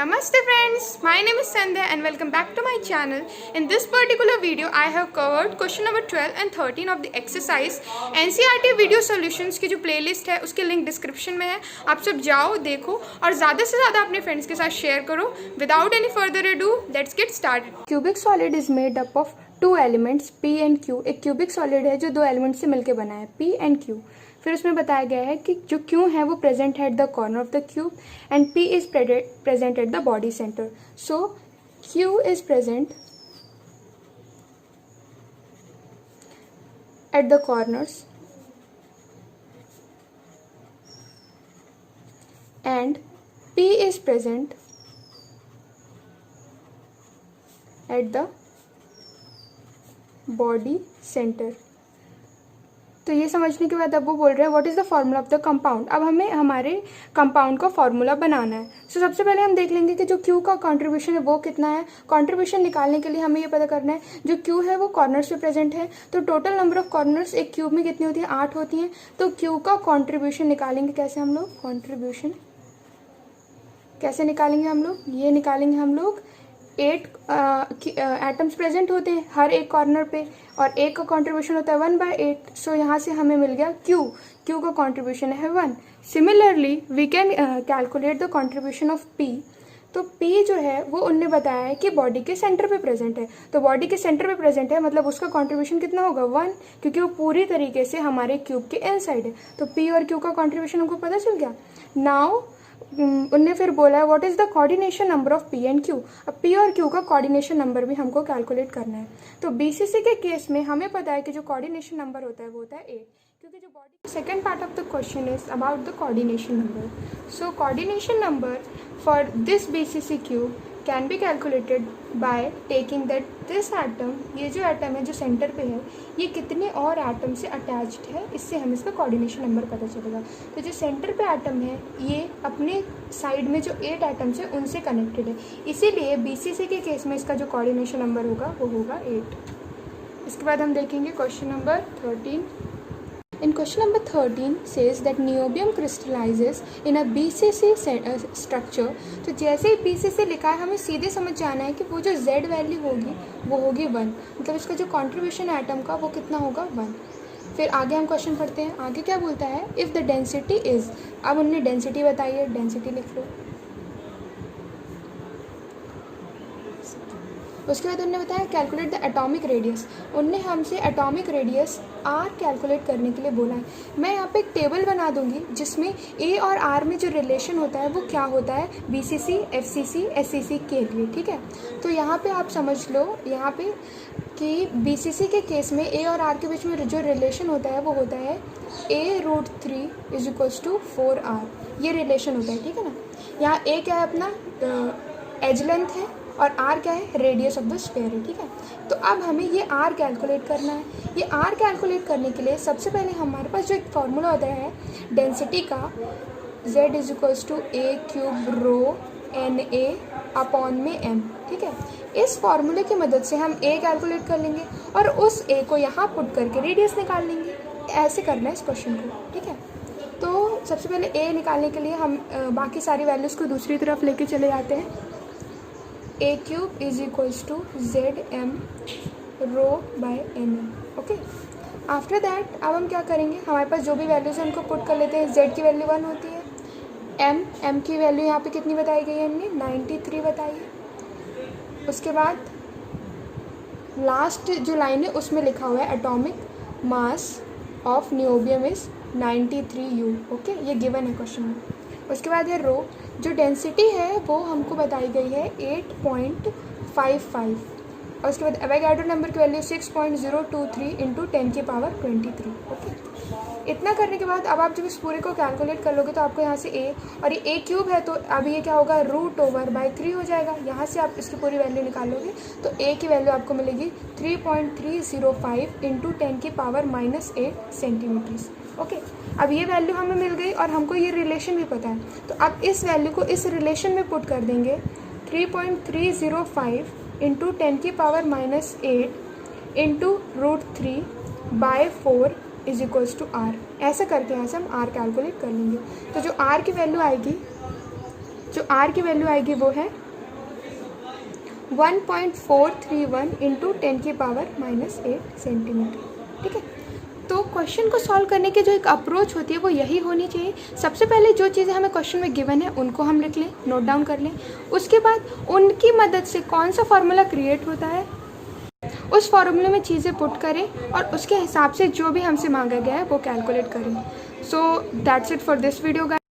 Namaste friends, my name is Sandhya and welcome back to my channel. In this particular video, I have covered question number 12 and 13 of the exercise. NCERT video solutions की जो playlist है उसके link description में है. आप सब जाओ देखो और ज़्यादा से ज़्यादा अपने friends के साथ share करो. Without any further ado, let's get started. Cubic solid is made up of two elements P and Q. एक cubic solid है जो दो elements से मिलके बना है P and Q. फिर उसमें बताया गया है कि जो Q है वो प्रेजेंट है at the corner of the cube and P is present at the body centre. So Q is present at the corners and P is present at the body centre. तो ये समझने के बाद अब वो बोल रहे हैं what is the formula of the compound. अब हमें हमारे कंपाउंड का फॉर्मूला बनाना है. सो सबसे पहले हम देख लेंगे कि जो Q का कंट्रीब्यूशन है वो कितना है. कंट्रीब्यूशन निकालने के लिए हमें ये पता करना है जो Q है वो कॉर्नर्स पे प्रेजेंट है. तो टोटल नंबर ऑफ कॉर्नर्स एक क्यूब में कितनी होती है, 8 होती हैं. तो Q का कंट्रीब्यूशन निकालेंगे कैसे हम लोग, कंट्रीब्यूशन कैसे निकालेंगे हम लोग, ये निकालेंगे हम लोग 8 एटम्स प्रेजेंट होते हैं हर एक कॉर्नर पे और एक का कंट्रीब्यूशन होता है 1/8. सो यहाँ से हमें मिल गया Q का कंट्रीब्यूशन है 1. Similarly we can calculate the contribution of P. तो P जो है वो उनने बताया है कि बॉडी के सेंटर पे प्रेजेंट है. तो बॉडी के सेंटर पे प्रेजेंट है मतलब उसका कंट्रीब्यूशन कितना होगा 1, क्योंकि वो पूरी तरीके से हमारे क्यूब के इनसाइड है. तो P और Q का कंट्रीब्यूशन हमको पता चल गया. नाउ उनने फिर बोला है what is the coordination number of P and Q. अब P और Q का कोऑर्डिनेशन नंबर भी हमको कैलकुलेट करना है. तो BCC के केस में हमें पता है कि जो कोऑर्डिनेशन नंबर होता है वो होता है 8, क्योंकि जो body second part of the question is about the coordination number. So coordination number for this BCC cube can be calculated by taking that this atom, ये जो एटम है जो सेंटर पे है ये कितने और एटम से अटैच्ड है, इससे हमें इसका कोऑर्डिनेशन नंबर पता चलेगा. तो जो सेंटर पे एटम है ये अपने साइड में जो 8 एटम्स है उनसे कनेक्टेड है, इसीलिए BCC के केस में इसका जो कोऑर्डिनेशन नंबर होगा वो होगा 8. इसके बाद हम देखेंगे question number 13. In question number 13 says that niobium crystallizes in a BCC structure. तो जैसे ही BCC लिखा है हमें सीधे समझ जाना है कि वो जो Z वैल्यू होगी वो होगी 1, मतलब इसका जो कंट्रीब्यूशन एटम का वो कितना होगा 1. फिर आगे हम क्वेश्चन पढ़ते हैं. आगे क्या बोलता है, इफ़ द डेंसिटी इज़, अब उन्होंने डेंसिटी बताई है, डेंसिटी लिख लो. उसके बाद उन्होंने बताया कैलकुलेट द एटॉमिक रेडियस. उनने हमसे एटॉमिक रेडियस R कैलकुलेट करने के लिए बोला है. मैं यहाँ पे एक टेबल बना दूंगी जिसमें A और R में जो रिलेशन होता है वो क्या होता है BCC, FCC, SCC के लिए. ठीक है, तो यहाँ पे आप समझ लो यहाँ पे कि BCC के केस में A और R के बीच में जो रिलेशन होता है वो होता है A√3 = 4R. ये रिलेशन होता है. ठीक है ना. यहाँ A क्या है अपना एज लेंथ है और R क्या है, रेडियस ऑफ द स्फीयर है. ठीक है, तो अब हमें ये R कैलकुलेट करना है. ये R कैलकुलेट करने के लिए सबसे पहले हमारे पास जो एक फार्मूला होता है डेंसिटी का, Z = A³ रो Na/m. ठीक है, इस फार्मूले की मदद से हम A कैलकुलेट कर लेंगे और उस A को यहाँ पुट करके रेडियस निकाल लेंगे. ऐसे करना है इस क्वेश्चन को. ठीक है, तो सबसे पहले A निकालने के लिए हम बाकी सारी वैल्यूज़ को दूसरी तरफ लेके चले जाते हैं. A³ = Zm ρ/mm. Okay, after that अब हम क्या करेंगे, हमारे पास जो भी वैल्यूज़ हैं उनको पुट कर लेते हैं. Z की वैल्यू 1 होती है. M की वैल्यू यहाँ पे कितनी बताई गई है, हमने 93 बताई है. उसके बाद लास्ट जो लाइन है उसमें लिखा हुआ है atomic mass of niobium is 93U. Okay, ये गिवन है क्वेश्चन में. उसके बाद है रो, जो डेंसिटी है वो हमको बताई गई है 8.55 और उसके बाद एवोगाड्रो नंबर की वैल्यू 6.023 × 10⁻23. ओके, इतना करने के बाद अब आप जब इस पूरे को कैलकुलेट कर लोगे तो आपको यहाँ से A और ये A³ है तो अब ये क्या होगा √/3 हो जाएगा. यहाँ से आप इसकी पूरी वैल्यू निकाल लोगे तो A की वैल्यू आपको मिलेगी 3.305 × 10⁻⁸ सेंटीमीटर्स. ओके, अब ये वैल्यू हमें मिल गई और हमको ये रिलेशन भी पता है. तो अब इस वैल्यू को इस रिलेशन में पुट कर देंगे 3.305 × 10⁻⁸ √3/4 = R. ऐसा करके यहाँ से हम R कैलकुलेट कर लेंगे. तो जो R की वैल्यू आएगी जो आर की वैल्यू आएगी वो है 1.431 इंटू 10⁻⁻8 सेंटीमीटर। ठीक है, तो क्वेश्चन को सॉल्व करने की जो एक अप्रोच होती है वो यही होनी चाहिए। सबसे पहले जो चीज़ें हमें क्वेश्चन में गिवन है उनको हम लिख लें, नोट डाउन कर लें। उसके बाद उनकी मदद से कौन सा फार्मूला क्रिएट होता है उस फार्मूले में चीज़ें पुट करें और उसके हिसाब से जो भी हमसे मांगा गया है वो कैलकुलेट करें। So that's it for this video guys.